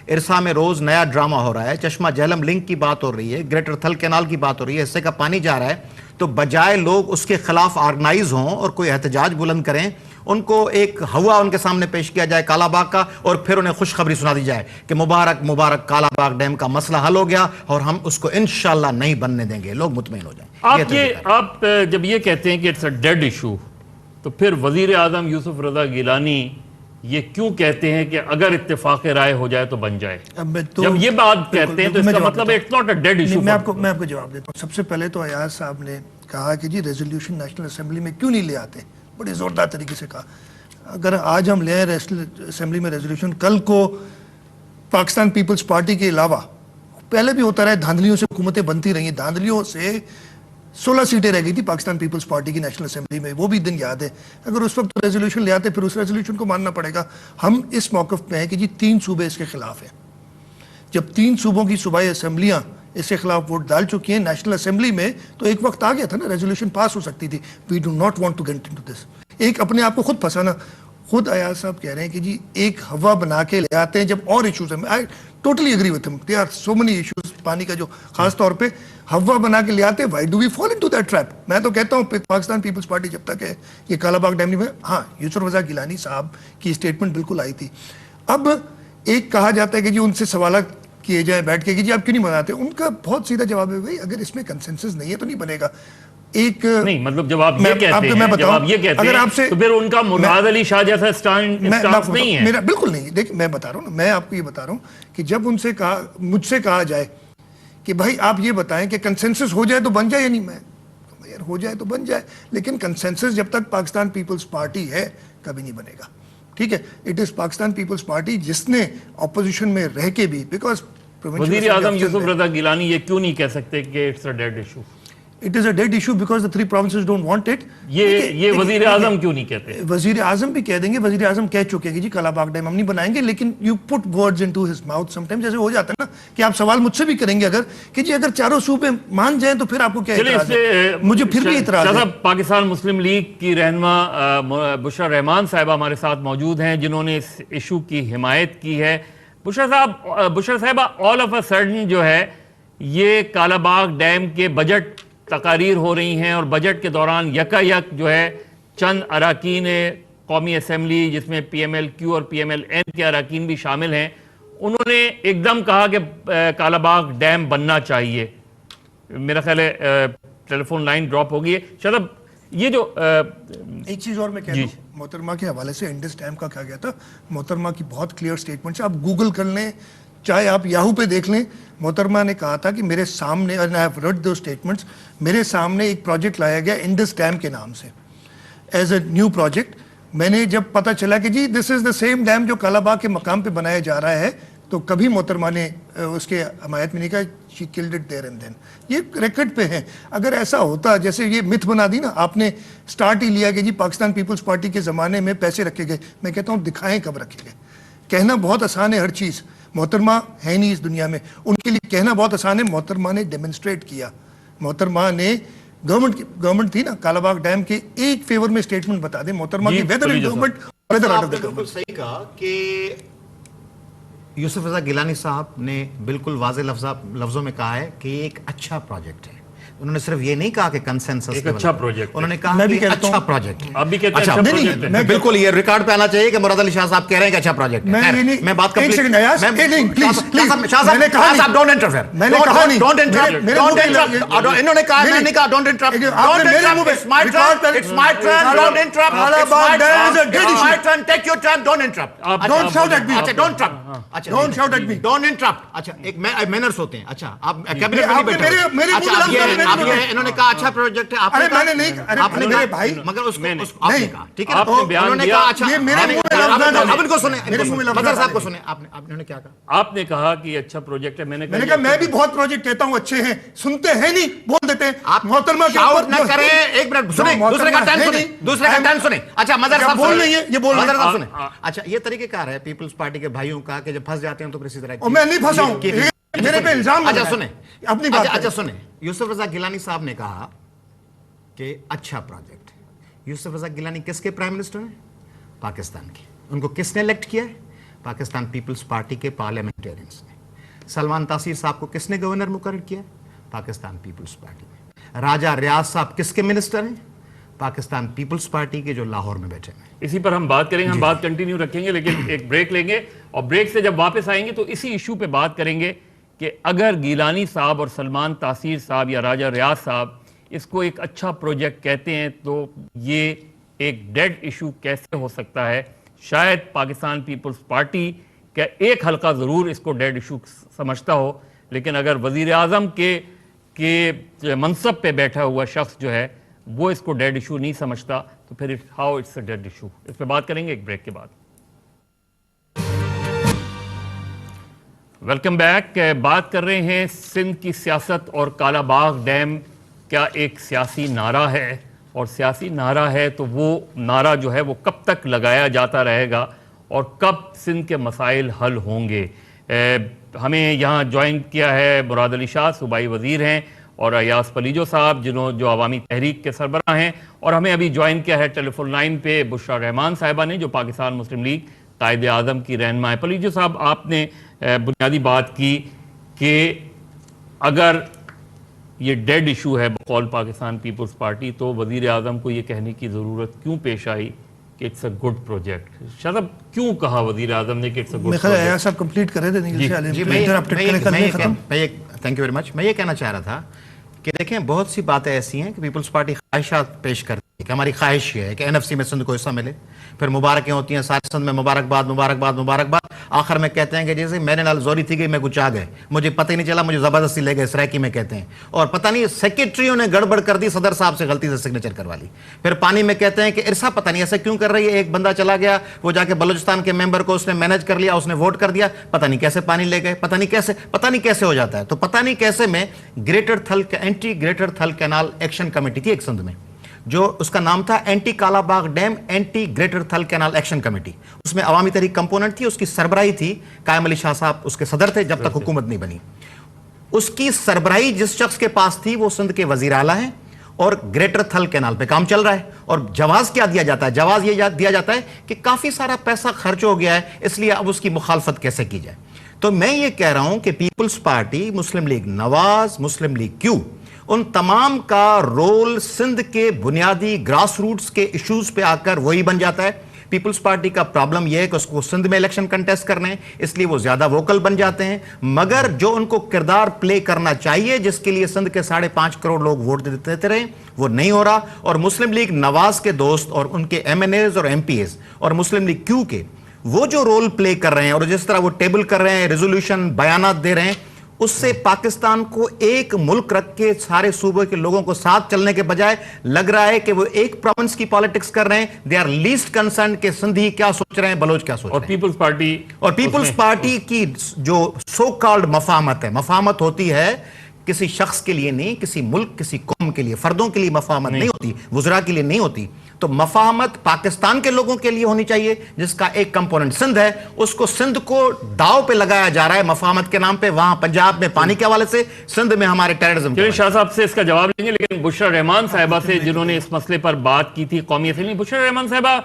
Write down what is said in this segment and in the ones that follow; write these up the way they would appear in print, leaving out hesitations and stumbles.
ارسا میں روز نیا ڈرامہ ہو رہا ہے, چشمہ جہلم لنک کی بات ہو رہی ہے, گریٹر تھل کینال کی بات ہو رہی ہے, حصے کا پانی جا رہا ہے, تو بجائے لوگ اس کے خلاف آرگنائز ہوں اور کوئی احتجاج بلند کریں, ان کو ایک ہوا ان کے سامنے پیش کیا جائے کالا باغ کا, اور پھر انہیں خوشخبری سنا دی جائے کہ مبارک مبارک کالا باغ ڈیم کا مسئلہ حل ہو گیا اور ہم اس کو انشاءاللہ نہیں بننے دیں گے, لوگ مطمئن ہو جائیں. آپ جب یہ کہتے ہیں کہ اٹس اے ڈیڈ ایشو, تو پھر وزیر اعظم یوسف رضا گیلانی یہ کیوں کہتے ہیں کہ اگر اتفاق رائے ہو جائے تو بن جائے؟ جب یہ بات کہتے ہیں تو اس کا مطلب it's not a dead issue. میں آپ کو جواب دیتا ہوں. سب سے پہلے تو ایاز صاحب نے کہا کہ جی ریزولوشن نیشنل اسمبلی میں کیوں نہیں لے آتے, بڑے زوردار طریقے سے کہا. اگر آج ہم لے آئے اسمبلی میں ریزولوشن, کل کو پاکستان پیپلز پارٹی کے علاوہ پہلے بھی ہوتا رہا, دھاندلیوں سے حکومتیں بنتی رہی ہیں, دھاندلیوں سے 16 سیٹیں رہ گئی تھی پاکستان پیپلز پارٹی کی نیشنل اسمبلی میں, وہ بھی دن یاد ہے. اگر اس وقت ریزولوشن لے آتے پھر اس ریزولوشن کو ماننا پڑے گا. ہم اس موقف پہ ہیں کہ جی 3 صوبے اس کے خلاف ہیں. جب 3 صوبوں کی صوبائی اسمبلیاں اس کے خلاف ووٹ ڈال چکی ہیں نیشنل اسمبلی میں, تو ایک وقت آ گیا تھا نا, ریزولوشن پاس ہو سکتی تھی. We do not want to get into this. ایک اپنے آپ کو خود پھنسانا. خود ایاز صاحب کہہ رہے ہیں کہ جی ایک ہوا بنا کے لے آتے ہیں جب اور ایشوز ہیں. I totally agree with him, there are so many issues, پانی کا جو خاص طور پہ ہوا بنا کے لے آتے ہیں. Why do we fall into that trap? میں تو کہتا ہوں پاکستان پیپلز پارٹی جب تک ہے یہ کالا باغ ڈیم نہیں میں, ہاں یوسف رضا گیلانی صاحب کی اسٹیٹمنٹ بالکل آئی تھی. اب ایک کہا جاتا ہے کہ جی ان سے سوالات کیے جائیں بیٹھ کے کہ جی آپ کیوں نہیں بناتے. ان کا بہت سیدھا جواب ہے, بھائی اگر اس میں کنسنسس نہیں ہے تو نہیں بنے گا. ایک نہیں مطلب جب آپ یہ کہتے ہیں تو پھر ان کا مراد علی شاہ جیسا سٹانس نہیں ہے. میرا بالکل نہیں. دیکھ میں بتا رہا ہوں نا, میں آپ کو یہ بتا رہا ہوں کہ جب ان سے کہا, مجھ سے کہا جائے کہ بھائی آپ یہ بتائیں کہ کنسنسس ہو جائے تو بن جائے یا نہیں, میں یار ہو جائے تو بن جائے, لیکن کنسنسس جب تک پاکستان پیپلز پارٹی ہے کبھی نہیں بنے گا. ٹھیک ہے, اٹ از پاکستان پیپلز پارٹی جس نے اپوزیشن میں رہ کے بھی, بیکاز وزیر اعظم یوسف رضا گیلانی یہ کیوں نہیں کہہ سکتے کہ it's a dead issue? It is a dead issue because the 3 provinces don't want it. یہ وزیر اعظم کیوں نہیں کہتے؟ وزیر اعظم بھی کہہ دیں گے. وزیر اعظم کہہ چکے کہ جی کالا باغ ڈیم ہم نہیں بنائیں گے, لیکن you put words into his mouth sometimes. جیسے ہو جاتا ہے نا کہ آپ سوال مجھ سے بھی کریں گے اگر کہ جی اگر چاروں صوبے مان جائیں تو پھر آپ کو کیا اعتراض ہے؟ مجھے پھر بھی اعتراض ہے. پاکستان مسلم لیگ کی رہنما بشرا رحمان صاحبہ ہمارے ساتھ موجود ہیں جنہوں نے اس ایشو کی حمایت کی ہے. بشرا صاحبہ, آل آف اے سڈن جو ہے یہ کالا باغ ڈیم کے بجٹ تقاریر ہو رہی ہیں, اور بجٹ کے دوران یکا یک جو ہے چند اراکین قومی اسمبلی جس میں پی ایم ایل کیو اور پی ایم ایل این کے اراکین بھی شامل ہیں, انہوں نے ایک دم کہا کہ کالا باغ ڈیم بننا چاہیے. میرا خیال ہے ٹیلی فون لائن ڈراپ ہو گئی ہے. شادب یہ جو ایک چیز اور میں کہہ دوں, محترمہ کے حوالے سے انڈس ڈیم کا کہا گیا تھا, محترمہ کی بہت کلیئر سٹیٹمنٹ ہے, آپ گوگل کر لیں چاہے آپ یاہو پہ دیکھ لیں. محترمہ نے کہا تھا کہ میرے سامنے, and I have read those statements, میرے سامنے ایک پروجیکٹ لایا گیا انڈس ڈیم کے نام سے ایز اے نیو پروجیکٹ. میں نے جب پتہ چلا کہ جی دس از دا سیم ڈیم جو کالا باغ کے مقام پہ بنایا جا رہا ہے, تو کبھی محترمہ نے اس کے حمایت میں نہیں کہا. she killed it there and then. یہ ریکارڈ پہ ہے. اگر ایسا ہوتا جیسے یہ متھ بنا دی نا آپ نے, سٹارٹ ہی لیا کہ جی پاکستان پیپلز پارٹی کے زمانے میں پیسے رکھے گئے, میں کہتا ہوں دکھائیں کب رکھے گئے. کہنا بہت آسان ہے ہر چیز, محترمہ ہے نہیں اس دنیا میں, ان کے لیے کہنا بہت آسان ہے. محترمہ نے ڈیمنسٹریٹ کیا. محترمہ نے گورنمنٹ تھی نا کالا باغ ڈیم کے ایک فیور میں اسٹیٹمنٹ بتا دیں محترمہ کی, weather in government weather out of the government. صحیح کہا کہ یوسف رضا گیلانی صاحب نے بالکل واضح لفظوں میں کہا ہے کہ یہ ایک اچھا پروجیکٹ ہے. انہوں نے صرف یہ نہیں کہا کہ کنسنسس ایک اچھا پروجیکٹ, انہوں نے کہا کہ اچھا پروجیکٹ ہے. آپ بھی کہتے ہیں اچھا پروجیکٹ ہے. بالکل یہ ریکارڈ پہ آنا چاہیے کہ مراد علی شاہ صاحب کہہ رہے ہیں کہ اچھا پروجیکٹ ہے. میں بات ایک سیکنڈ ایاز, نہیں پلیز شاہ صاحب ڈونٹ انٹرفیئر, میں نے کہا نہیں, ڈونٹ انٹرپٹ. انہوں نے کہا, میں نے کہا don't interrupt, don't interrupt, it's my turn, it's my turn, don't interrupt, Kala Bagh dam is a dead issue, my turn, take your time, don't interrupt, don't shout at me, اچھا don't interrupt, don't shout at me, don't interrupt. اچھا ایک manners ہوتے ہیں. اچھا آپ cabinet میں نہیں بیٹھے, اچھا اب یہ انہوں نے کہا اچھا پروجیکٹ ہے, آپ نے میں نے نہیں, آپ نے میرے بھائی, مگر اس کو آپ نے کہا ٹھیک ہے, آپ نے بیان دیا. یہ میرے منہ میں لفظ نہ ڈالیں, اب ان کو سنیں, میرے منہ میں لفظ مدر صاحب کو سنیں. آپ نے کیا کہا؟ آپ نے کہا کہ یہ اچھا پروجیکٹ ہے. میں نے کہا میں بھی بہت پروجیکٹ کہتا ہوں اچھے ہیں, سنتے ہیں نہیں, بول دیتے ہیں. آپ محترمہ شاؤٹ نہ کریں, ایک منٹ سنیں, دوسرے کا ٹائم سنیں, دوسرے کا ٹائم سنیں. اچھا مدر صاحب بول رہی ہے, یہ بول مدر رہا صاحب سنیں. اچھا یہ طریقہ کار ہے پیپلز پارٹی کے بھائیوں کا کہ جب پھنس جاتے ہیں تو پھر اسی طرح. میں نہیں پھنسا ہوں, میرے پہ الزام. اچھا سنیں اپنی بات. اچھا سنیں, یوسف رضا گیلانی صاحب نے کہا کہ اچھا پروجیکٹ ہے. یوسف رضا گیلانی کس کے پرائم منسٹر ہیں؟ پاکستان کے. ان کو کس نے الیکٹ کیا ہے؟ پاکستان پیپلز پارٹی کے پارلیمنٹیرینس نے. سلمان تاثیر صاحب کو کس نے گورنر مقرر کیا؟ پاکستان پیپلز پارٹی نے. راجہ ریاض صاحب کس کے منسٹر ہیں؟ پاکستان پیپلز پارٹی کے جو لاہور میں بیٹھے ہیں. اسی پر ہم بات کریں گے, ہم بات کنٹینیو رکھیں گے, لیکن ایک بریک لیں گے, اور بریک سے جب واپس آئیں گے تو اسی ایشو پہ بات کریں گے کہ اگر گیلانی صاحب اور سلمان تاثیر صاحب یا راجہ ریاض صاحب اس کو ایک اچھا پروجیکٹ کہتے ہیں تو یہ ایک ڈیڈ ایشو کیسے ہو سکتا ہے. شاید پاکستان پیپلز پارٹی کا ایک حلقہ ضرور اس کو ڈیڈ ایشو سمجھتا ہو, لیکن اگر وزیر اعظم کے منصب پہ بیٹھا ہوا شخص جو ہے وہ اس کو ڈیڈ ایشو نہیں سمجھتا تو پھر how it's a dead issue. اس پہ بات کریں گے ایک بریک کے بعد. Welcome back. بات کر رہے ہیں سندھ کی سیاست اور کالا باغ ڈیم کیا ایک سیاسی نعرہ ہے, اور سیاسی نعرہ ہے تو وہ نعرہ جو ہے وہ کب تک لگایا جاتا رہے گا اور کب سندھ کے مسائل حل ہوں گے. ہمیں یہاں جوائن کیا ہے مراد علی شاہ, صوبائی وزیر ہیں, اور ایاز پلیجو صاحب جو عوامی تحریک کے سربراہ ہیں, اور ہمیں ابھی جوائن کیا ہے ٹیلی فون لائن پہ بشرا رحمان صاحبہ نے جو پاکستان مسلم لیگ قائد اعظم کی رہنما ہے. پلیجو صاحب, آپ نے بنیادی بات کی کہ اگر یہ ڈیڈ ایشو ہے بقول پاکستان پیپلز پارٹی تو وزیر اعظم کو یہ کہنے کی ضرورت کیوں پیش آئی کہ اٹس اے گڈ پروجیکٹ؟ شاید اب کیوں کہا وزیر اعظم نے کہ it's a good project? Ayaz صاحب کمپلیٹ کرے تھے. Thank you very much. میں یہ کہنا چاہ رہا تھا کہ دیکھیں بہت سی باتیں ایسی ہیں کہ پیپلز پارٹی خواہشات پیش کرتی ہے کہ ہماری خواہش یہ ہے کہ NFC میں سندھ کو حصہ ملے, پھر مبارکیں ہوتی ہیں سارے سندھ میں مبارکباد مبارکباد مبارکباد, آخر میں کہتے ہیں کہ جیسے میرے نال زوری تھی گئی میں کچھ آ گئے, مجھے پتہ ہی نہیں چلا, مجھے زبردستی لے گئے سرائکی میں کہتے ہیں, اور پتہ نہیں سیکریٹریوں نے گڑبڑ کر دی, صدر صاحب سے غلطی سے سگنیچر کروا لی. پھر پانی میں کہتے ہیں کہ ارسا پتہ نہیں ایسا کیوں کر رہی ہے, ایک بندہ چلا گیا وہ جا کے بلوچستان کے ممبر کو اس نے مینیج کر لیا, اس نے ووٹ کر دیا, پتہ نہیں کیسے پانی لے گئے, پتہ نہیں کیسے ہو جاتا ہے. تو پتہ نہیں کیسے میں گریٹر تھل اینٹی گریٹر تھل کینال ایکشن کمیٹی تھی ایک سندھ میں, جو اس کا نام تھا اینٹی کالا باغ ڈیم اینٹی گریٹر تھل کینال ایکشن کمیٹی. اس میں عوامی تحریک کمپوننٹ تھی, اس کی سربراہی تھی قائم علی شاہ صاحب, اس کے صدر تھے جب تک حکومت نہیں بنی. اس کی سربراہی جس شخص کے پاس تھی وہ سندھ کے وزیر اعلیٰ ہیں, اور گریٹر تھل کینال پہ کام چل رہا ہے. اور جواز کیا دیا جاتا ہے؟ جواز یہ دیا جاتا ہے کہ کافی سارا پیسہ خرچ ہو گیا ہے, اس لیے اب اس کی مخالفت کیسے کی جائے. تو میں یہ کہہ رہا ہوں کہ پیپلز پارٹی, مسلم لیگ نواز, مسلم لیگ کیو, ان تمام کا رول سندھ کے بنیادی گراس روٹس کے ایشوز پہ آ کر وہی بن جاتا ہے. پیپلز پارٹی کا پرابلم یہ ہے کہ اس کو سندھ میں الیکشن کنٹیسٹ کرنے ہیں, اس لیے وہ زیادہ ووکل بن جاتے ہیں, مگر جو ان کو کردار پلے کرنا چاہیے جس کے لیے سندھ کے 5.5 کروڑ لوگ ووٹ دیتے رہے وہ نہیں ہو رہا. اور مسلم لیگ نواز کے دوست اور ان کے MNAs اور MPAs اور مسلم لیگ کیو کے وہ جو رول پلے کر رہے ہیں اور جس طرح وہ ٹیبل کر رہے ہیں, ریزولوشن بیانات دے رہے ہیں, اس سے پاکستان کو ایک ملک رکھ کے سارے صوبے کے لوگوں کو ساتھ چلنے کے بجائے لگ رہا ہے کہ وہ ایک پروونس کی پالیٹکس کر رہے ہیں. دے آر لیسٹ کنسرن کہ سندھی کیا سوچ رہے ہیں, بلوچ کیا سوچ رہے ہیں. اور پیپلز پارٹی کی جو سو کالڈ مفاہمت ہے, مفاہمت ہوتی ہے کسی شخص کے لیے نہیں, کسی ملک کسی قوم کے لیے, فردوں کے لیے مفاہمت نہیں ہوتی, وزراء کے لیے نہیں ہوتی. تو مفاہمت پاکستان کے لوگوں کے لیے ہونی چاہیے جس کا ایک کمپوننٹ سندھ ہے. اس کو سندھ کو داؤ پہ لگایا جا رہا ہے مفاہمت کے نام پہ, وہاں پنجاب میں پانی کے حوالے سے, سندھ میں ہمارے ٹیررزم. شاہ صاحب سے اس کا جواب لیں گے, لیکن بشرا رحمان صاحبہ سے جنہوں نے اس مسئلے پر بات کی تھی قومی اسمبلی. بشرا رحمان صاحبہ,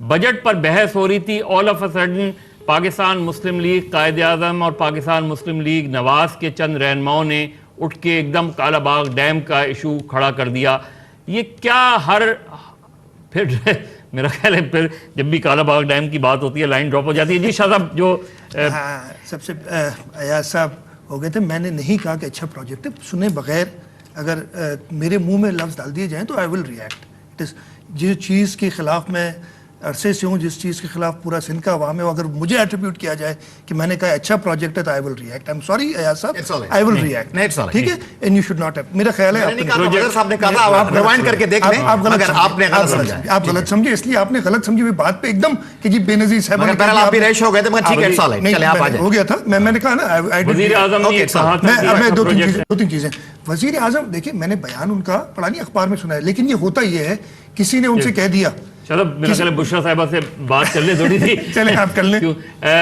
بجٹ پر بحث ہو رہی تھی, all of a sudden Pakistan Muslim league Quaid Azam اور پاکستان مسلم لیگ نواز کے چند رہنماؤں نے اٹھ کے ایک دم کالا باغ ڈیم کا ایشو کھڑا کر دیا. یہ کیا پھر میرا خیال ہے پھر جب بھی کالا باغ ڈیم کی بات ہوتی ہے لائن ڈراپ ہو جاتی ہے. جی شاہ صاحب, جو سب سے ایاز صاحب ہو گئے تھے, میں نے نہیں کہا کہ اچھا پروجیکٹ ہے, سنے بغیر اگر میرے منہ میں لفظ ڈال دیے جائیں تو آئی ول ریئیکٹ. جس چیز کے خلاف میں عرصے سے ہوں, جس چیز کے خلاف پورا سندھ کا عوام ہے, اگر مجھے ایٹریبیوٹ کیا جائے کہ میں نے کہا اچھا پروجیکٹ ہے تو I will react. I am sorry Ayaz Sahib, I will react. ٹھیک ہے, and you should not have. میرا خیال ہے آپ غلط سمجھے, اس لیے آپ نے غلط سمجھی ہوئی بات پہ ایک دم کہ جی بے نظیر صاحب ہو گیا تھا. میں نے کہا نا دو تین چیزیں. وزیر اعظم دیکھیں, میں نے بیان ان کا پڑھا نہیں, اخبار میں سنا ہے, لیکن یہ ہوتا یہ ہے کسی نے ان سے کہہ دیا. چلو میرا خیال ہے بشرا صاحبہ سے بات کر لیں تھوڑی سی. چلیں آپ کر لیں.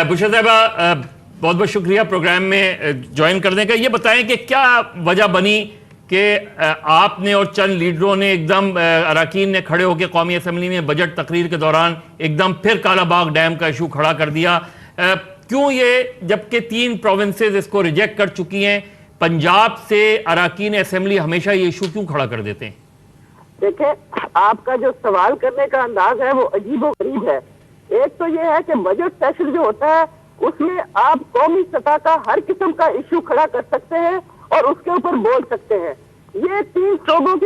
بشرا صاحبہ, بہت بہت شکریہ پروگرام میں جوائن کرنے کا. یہ بتائیں کہ کیا وجہ بنی کہ آپ نے اور چند لیڈروں نے ایک دم اراکین نے کھڑے ہو کے قومی اسمبلی میں بجٹ تقریر کے دوران ایک دم پھر کالا باغ ڈیم کا ایشو کھڑا کر دیا. کیوں یہ جبکہ 3 پروونسز اس کو ریجیکٹ کر چکی ہیں، پنجاب سے اراکین اسمبلی ہمیشہ یہ ایشو کیوں کھڑا کر دیتے ہیں؟ دیکھیں، آپ کا جو سوال کرنے کا انداز ہے وہ عجیب و غریب ہے. ایک تو یہ ہے کہ بجٹ سیشن جو ہوتا ہے اس میں آپ قومی سطح کا ہر قسم کا ایشو کھڑا کر سکتے ہیں اور اس کے اوپر بول سکتے ہیں. یہ 3 شعبوں کی